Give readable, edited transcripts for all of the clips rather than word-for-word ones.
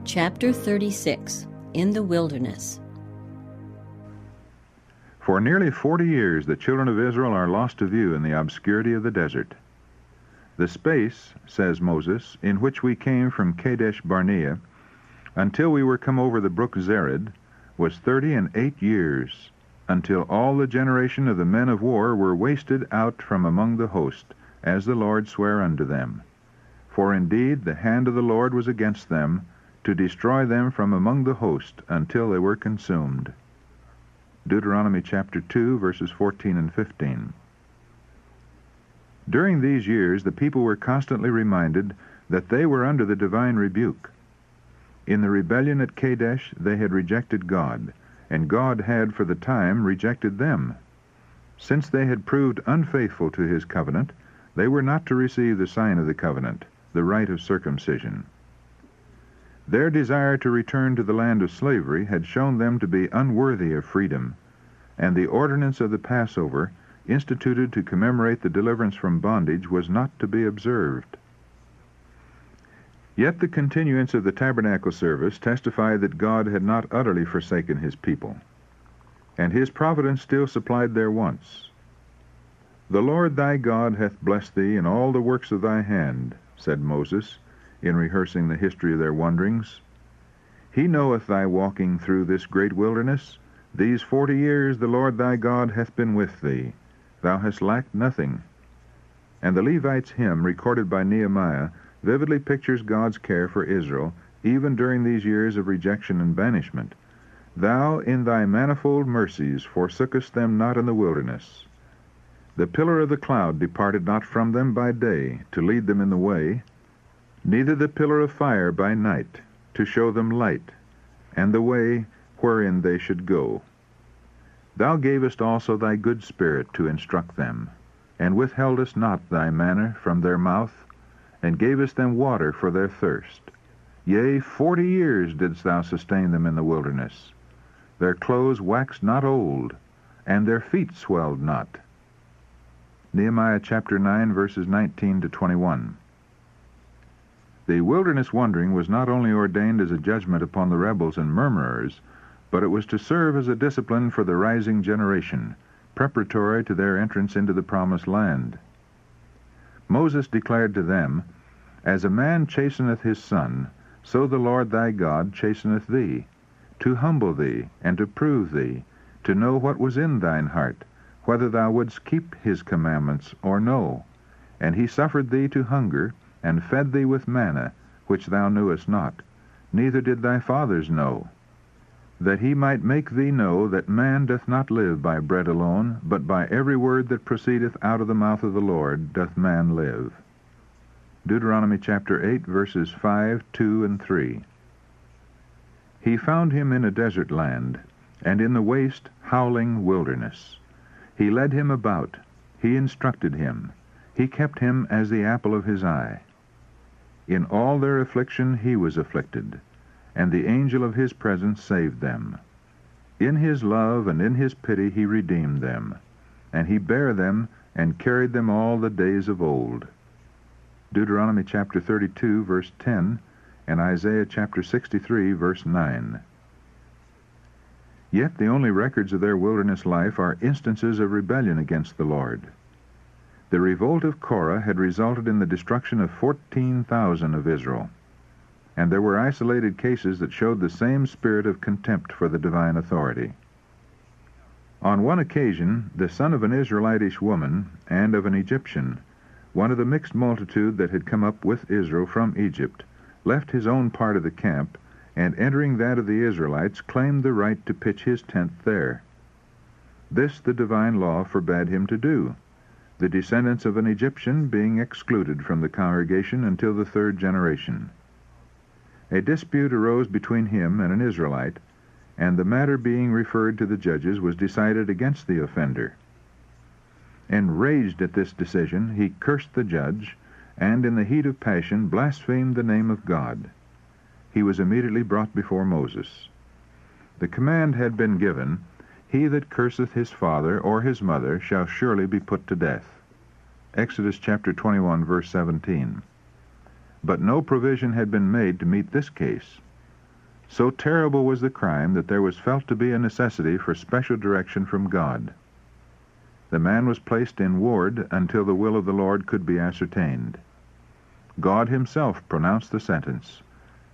Chapter 36, In the Wilderness. For nearly 40 years the children of Israel are lost to view in the obscurity of the desert. The space, says Moses, in which we came from Kadesh Barnea until we were come over the brook Zered was 38 years, until all the generation of the men of war were wasted out from among the host, as the Lord sware unto them. For indeed the hand of the Lord was against them, to destroy them from among the host, until they were consumed. Deuteronomy chapter 2, verses 14 and 15. During these years the people were constantly reminded that they were under the divine rebuke. In the rebellion at Kadesh they had rejected God, and God had for the time rejected them. Since they had proved unfaithful to his covenant, they were not to receive the sign of the covenant, the rite of circumcision. Their desire to return to the land of slavery had shown them to be unworthy of freedom, and the ordinance of the Passover, instituted to commemorate the deliverance from bondage, was not to be observed. Yet the continuance of the tabernacle service testified that God had not utterly forsaken his people, and his providence still supplied their wants. "The Lord thy God hath blessed thee in all the works of thy hand," said Moses, in rehearsing the history of their wanderings. "He knoweth thy walking through this great wilderness. These 40 years the Lord thy God hath been with thee. Thou hast lacked nothing." And the Levites' hymn, recorded by Nehemiah, vividly pictures God's care for Israel, even during these years of rejection and banishment. "Thou in thy manifold mercies forsookest them not in the wilderness. The pillar of the cloud departed not from them by day, to lead them in the way, neither the pillar of fire by night, to show them light, and the way wherein they should go. Thou gavest also thy good Spirit to instruct them, and withheldest not thy manna from their mouth, and gavest them water for their thirst. Yea, 40 years didst thou sustain them in the wilderness. Their clothes waxed not old, and their feet swelled not." Nehemiah chapter 9, verses 19 to 21. The wilderness wandering was not only ordained as a judgment upon the rebels and murmurers, but it was to serve as a discipline for the rising generation, preparatory to their entrance into the promised land. Moses declared to them, "As a man chasteneth his son, so the Lord thy God chasteneth thee, to humble thee, and to prove thee, to know what was in thine heart, whether thou wouldst keep his commandments or no. And he suffered thee to hunger, and fed thee with manna, which thou knewest not, neither did thy fathers know, that he might make thee know that man doth not live by bread alone, but by every word that proceedeth out of the mouth of the Lord doth man live." Deuteronomy chapter 8, verses 5, 2, and 3. "He found him in a desert land, and in the waste, howling wilderness. He led him about, he instructed him, he kept him as the apple of his eye. In all their affliction he was afflicted, and the angel of his presence saved them. In his love and in his pity he redeemed them, and he bare them and carried them all the days of old." Deuteronomy chapter 32, verse 10, and Isaiah chapter 63, verse 9. Yet the only records of their wilderness life are instances of rebellion against the Lord. The revolt of Korah had resulted in the destruction of 14,000 of Israel, and there were isolated cases that showed the same spirit of contempt for the divine authority. On one occasion, the son of an Israelitish woman and of an Egyptian, one of the mixed multitude that had come up with Israel from Egypt, left his own part of the camp, and entering that of the Israelites, claimed the right to pitch his tent there. This the divine law forbade him to do, the descendants of an Egyptian being excluded from the congregation until the 3rd generation. A dispute arose between him and an Israelite, and the matter being referred to the judges was decided against the offender. Enraged at this decision, he cursed the judge, and in the heat of passion blasphemed the name of God. He was immediately brought before Moses. The command had been given, "He that curseth his father or his mother shall surely be put to death." Exodus chapter 21, verse 17. But no provision had been made to meet this case. So terrible was the crime that there was felt to be a necessity for special direction from God. The man was placed in ward until the will of the Lord could be ascertained. God himself pronounced the sentence.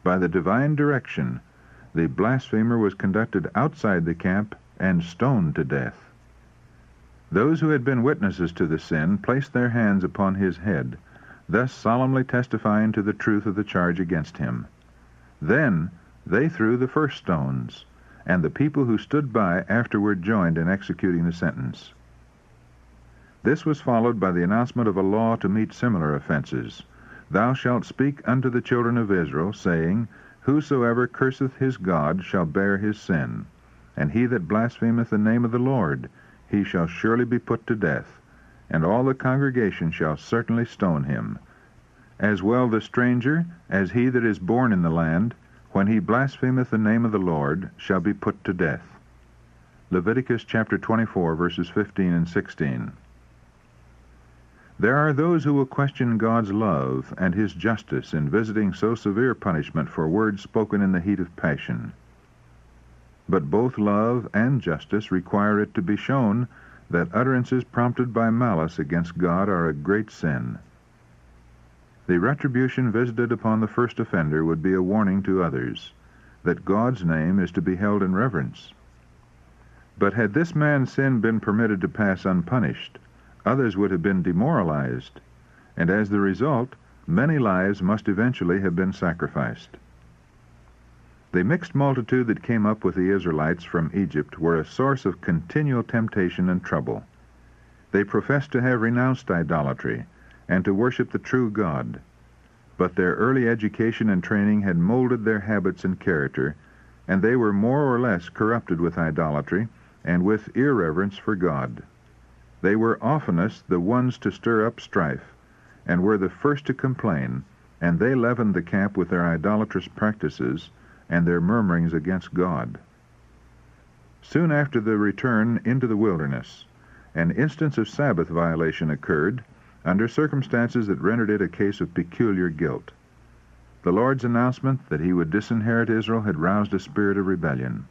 By the divine direction, the blasphemer was conducted outside the camp and stoned to death. Those who had been witnesses to the sin placed their hands upon his head, thus solemnly testifying to the truth of the charge against him. Then they threw the first stones, and the people who stood by afterward joined in executing the sentence. This was followed by the announcement of a law to meet similar offenses. Thou shalt speak unto the children of Israel, saying, Whosoever curseth his God shall bear his sin, and he that blasphemeth the name of the Lord, he shall surely be put to death, and all the congregation shall certainly stone him. As well the stranger as he that is born in the land, when he blasphemeth the name of the Lord, shall be put to death. Leviticus chapter 24, verses 15 and 16. There are those who will question God's love and his justice in visiting so severe punishment for words spoken in the heat of passion. But both love and justice require it to be shown that utterances prompted by malice against God are a great sin. The retribution visited upon the first offender would be a warning to others that God's name is to be held in reverence. But had this man's sin been permitted to pass unpunished, others would have been demoralized, and as the result, many lives must eventually have been sacrificed. The mixed multitude that came up with the Israelites from Egypt were a source of continual temptation and trouble. They professed to have renounced idolatry and to worship the true God, but their early education and training had molded their habits and character, and they were more or less corrupted with idolatry and with irreverence for God. They were oftenest the ones to stir up strife, and were the first to complain, and they leavened the camp with their idolatrous practices and their murmurings against God. Soon after the return into the wilderness, an instance of Sabbath violation occurred under circumstances that rendered it a case of peculiar guilt. The Lord's announcement that he would disinherit Israel had roused a spirit of rebellion.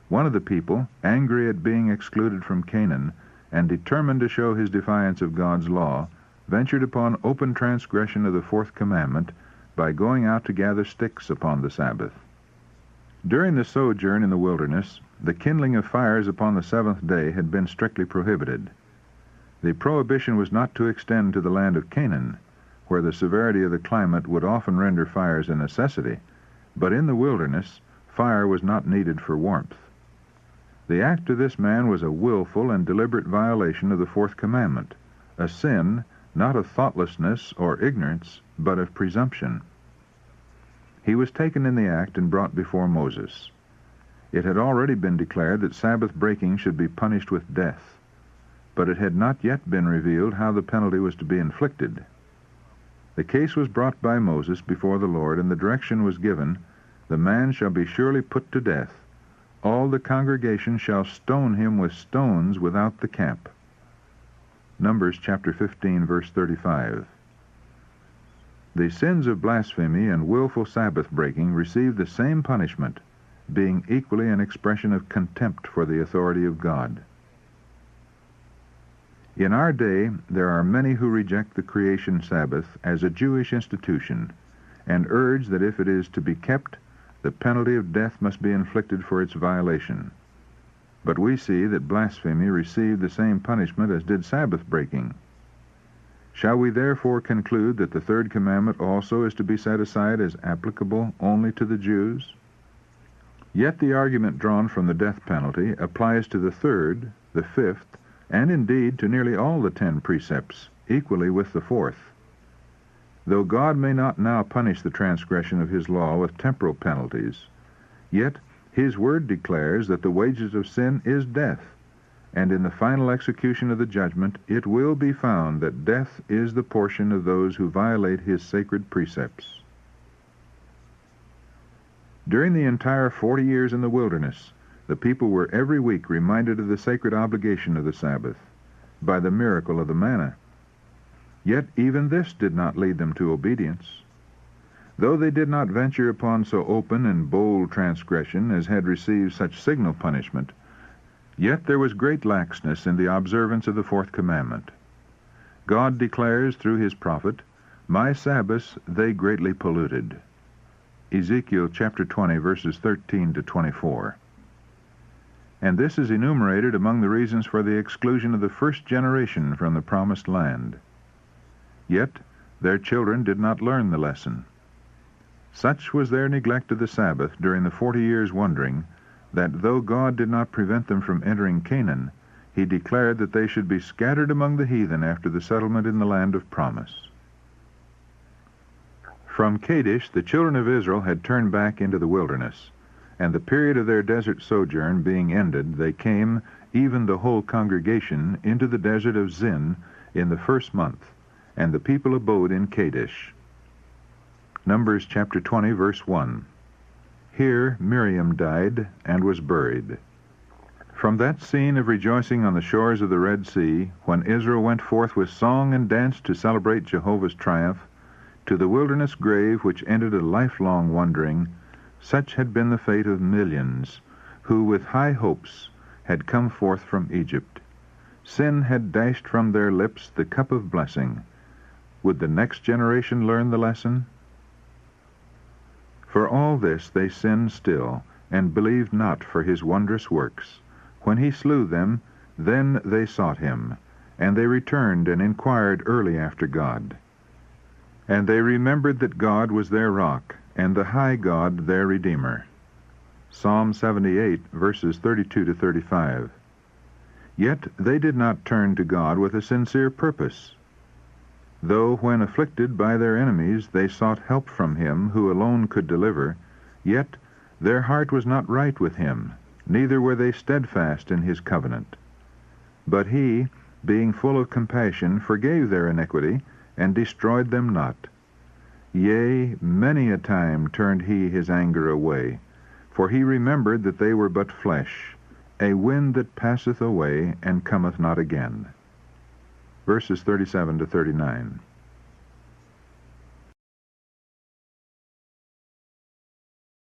One of the people, angry at being excluded from Canaan, and determined to show his defiance of God's law, ventured upon open transgression of the fourth commandment by going out to gather sticks upon the Sabbath. During the sojourn in the wilderness, the kindling of fires upon the seventh day had been strictly prohibited. The prohibition was not to extend to the land of Canaan, where the severity of the climate would often render fires a necessity, but in the wilderness, fire was not needed for warmth. The act of this man was a willful and deliberate violation of the fourth commandment, a sin not of thoughtlessness or ignorance, but of presumption. He was taken in the act and brought before Moses. It had already been declared that Sabbath breaking should be punished with death, but it had not yet been revealed how the penalty was to be inflicted. The case was brought by Moses before the Lord, and the direction was given, The man shall be surely put to death. All the congregation shall stone him with stones without the camp. Numbers chapter 15, verse 35. The sins of blasphemy and willful Sabbath breaking received the same punishment, being equally an expression of contempt for the authority of God. In our day, there are many who reject the creation Sabbath as a Jewish institution and urge that if it is to be kept, the penalty of death must be inflicted for its violation. But we see that blasphemy received the same punishment as did Sabbath breaking. Shall we therefore conclude that the third commandment also is to be set aside as applicable only to the Jews? Yet the argument drawn from the death penalty applies to the third, the fifth, and indeed to nearly all the 10 precepts, equally with the fourth. Though God may not now punish the transgression of his law with temporal penalties, yet his word declares that the wages of sin is death, and in the final execution of the judgment it will be found that death is the portion of those who violate his sacred precepts. During the entire 40 years in the wilderness, the people were every week reminded of the sacred obligation of the Sabbath by the miracle of the manna. Yet even this did not lead them to obedience. Though they did not venture upon so open and bold transgression as had received such signal punishment, yet there was great laxness in the observance of the fourth commandment. God declares through his prophet, "My Sabbaths they greatly polluted." Ezekiel chapter 20, verses 13 to 24. And this is enumerated among the reasons for the exclusion of the first generation from the promised land. Yet their children did not learn the lesson. Such was their neglect of the Sabbath during the 40 years' wandering, that though God did not prevent them from entering Canaan, he declared that they should be scattered among the heathen after the settlement in the land of promise. From Kadesh the children of Israel had turned back into the wilderness, and the period of their desert sojourn being ended, they came, even the whole congregation, into the desert of Zin in the first month, and the people abode in Kadesh. Numbers chapter 20, verse 1. Here Miriam died and was buried. From that scene of rejoicing on the shores of the Red Sea, when Israel went forth with song and dance to celebrate Jehovah's triumph, to the wilderness grave which ended a lifelong wandering, such had been the fate of millions, who with high hopes had come forth from Egypt. Sin had dashed from their lips the cup of blessing. Would the next generation learn the lesson? For all this they sinned still, and believed not for his wondrous works. When he slew them, then they sought him, and they returned and inquired early after God. And they remembered that God was their rock, and the high God their Redeemer. Psalm 78, verses 32 to 35. Yet they did not turn to God with a sincere purpose. Though when afflicted by their enemies they sought help from him who alone could deliver, yet their heart was not right with him, neither were they steadfast in his covenant. But he, being full of compassion, forgave their iniquity, and destroyed them not. Yea, many a time turned he his anger away, for he remembered that they were but flesh, a wind that passeth away and cometh not again. Verses 37 to 39.